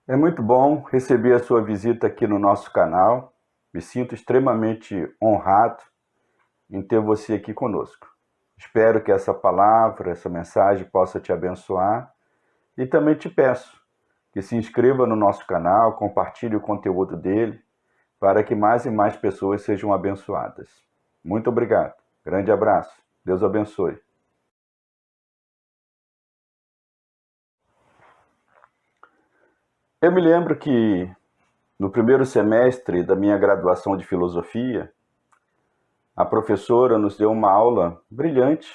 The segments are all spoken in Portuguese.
É muito bom receber a sua visita aqui no nosso canal. Me sinto extremamente honrado em ter você aqui conosco. Espero que essa palavra, essa mensagem possa te abençoar e também te peço que se inscreva no nosso canal, compartilhe o conteúdo dele para que mais e mais pessoas sejam abençoadas. Muito obrigado. Grande abraço. Deus abençoe. Eu me lembro que no primeiro semestre da minha graduação de filosofia, a professora nos deu uma aula brilhante,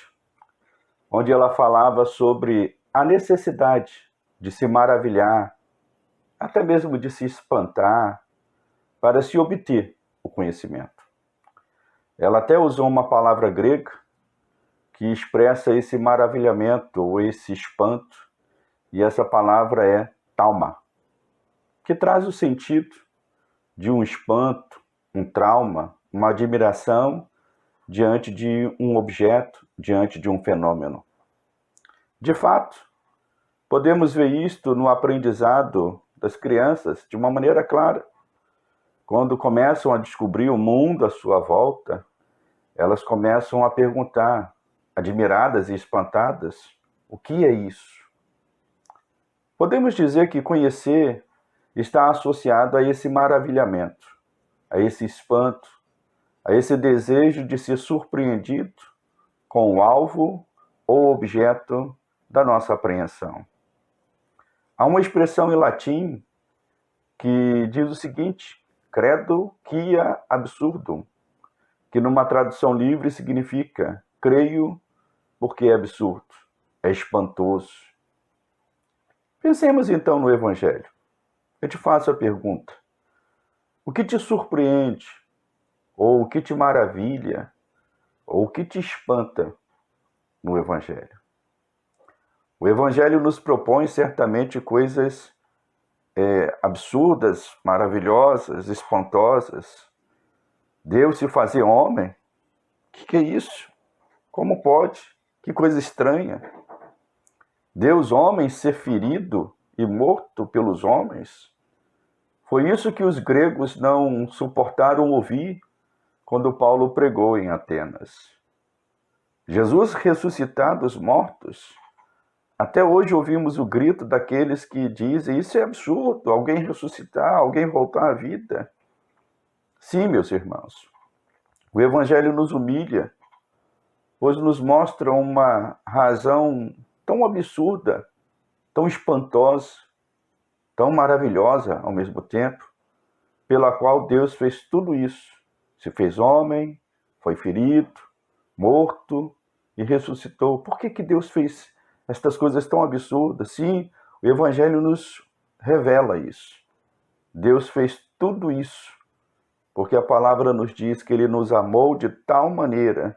onde ela falava sobre a necessidade de se maravilhar, até mesmo de se espantar, para se obter o conhecimento. Ela até usou uma palavra grega que expressa esse maravilhamento ou esse espanto, e essa palavra é tauma, que traz o sentido de um espanto, um trauma, uma admiração diante de um objeto, diante de um fenômeno. De fato, podemos ver isto no aprendizado das crianças de uma maneira clara. Quando começam a descobrir o mundo à sua volta, elas começam a perguntar, admiradas e espantadas, o que é isso? Podemos dizer que conhecer está associado a esse maravilhamento, a esse espanto, a esse desejo de ser surpreendido com o alvo ou objeto da nossa apreensão. Há uma expressão em latim que diz o seguinte: credo quia absurdum, que numa tradução livre significa creio porque é absurdo, é espantoso. Pensemos então no Evangelho. Eu te faço a pergunta: o que te surpreende, ou o que te maravilha, ou o que te espanta no Evangelho? O Evangelho nos propõe certamente coisas absurdas, maravilhosas, espantosas. Deus se fazer homem? O que é isso? Como pode? Que coisa estranha. Deus, homem, ser ferido e morto pelos homens? Foi isso que os gregos não suportaram ouvir quando Paulo pregou em Atenas. Jesus ressuscitar dos mortos? Até hoje ouvimos o grito daqueles que dizem: isso é absurdo, alguém ressuscitar, alguém voltar à vida. Sim, meus irmãos, o Evangelho nos humilha, pois nos mostra uma razão tão absurda, tão espantosa, tão maravilhosa ao mesmo tempo, pela qual Deus fez tudo isso. Se fez homem, foi ferido, morto e ressuscitou. Por que Deus fez estas coisas tão absurdas? Sim, o Evangelho nos revela isso. Deus fez tudo isso porque a palavra nos diz que Ele nos amou de tal maneira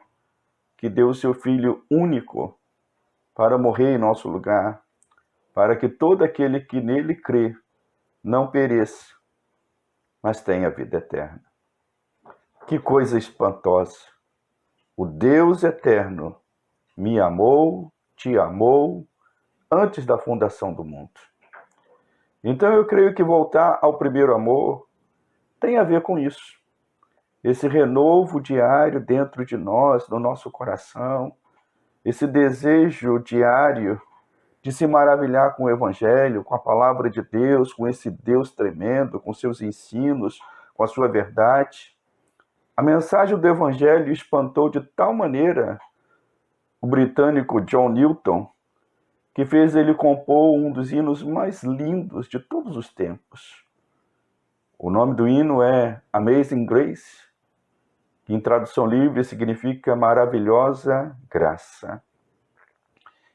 que deu o seu Filho único para morrer em nosso lugar, para que todo aquele que nele crê não pereça, mas tenha vida eterna. Que coisa espantosa! O Deus eterno me amou, te amou, antes da fundação do mundo. Então eu creio que voltar ao primeiro amor tem a ver com isso. Esse renovo diário dentro de nós, no nosso coração, esse desejo diário de se maravilhar com o Evangelho, com a palavra de Deus, com esse Deus tremendo, com seus ensinos, com a sua verdade. A mensagem do Evangelho espantou de tal maneira o britânico John Newton, que fez ele compor um dos hinos mais lindos de todos os tempos. O nome do hino é Amazing Grace, que em tradução livre significa maravilhosa graça.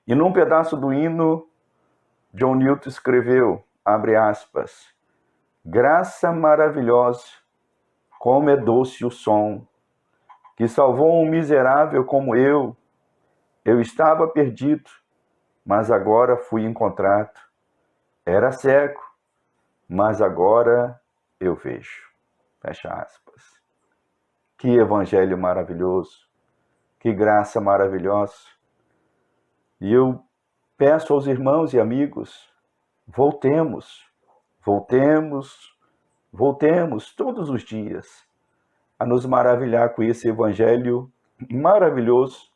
E num pedaço do hino, John Newton escreveu, abre aspas, graça maravilhosa, como é doce o som, que salvou um miserável como eu. Eu estava perdido, mas agora fui encontrado. Era cego, mas agora eu vejo. Fecha aspas. Que evangelho maravilhoso, que graça maravilhosa. E eu peço aos irmãos e amigos, voltemos Voltemos todos os dias a nos maravilhar com esse evangelho maravilhoso,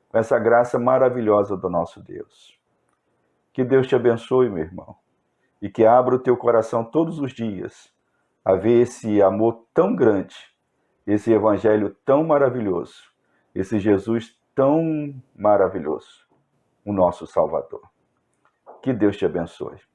com essa graça maravilhosa do nosso Deus. Que Deus te abençoe, meu irmão, e que abra o teu coração todos os dias a ver esse amor tão grande, esse evangelho tão maravilhoso, esse Jesus tão maravilhoso, o nosso Salvador. Que Deus te abençoe.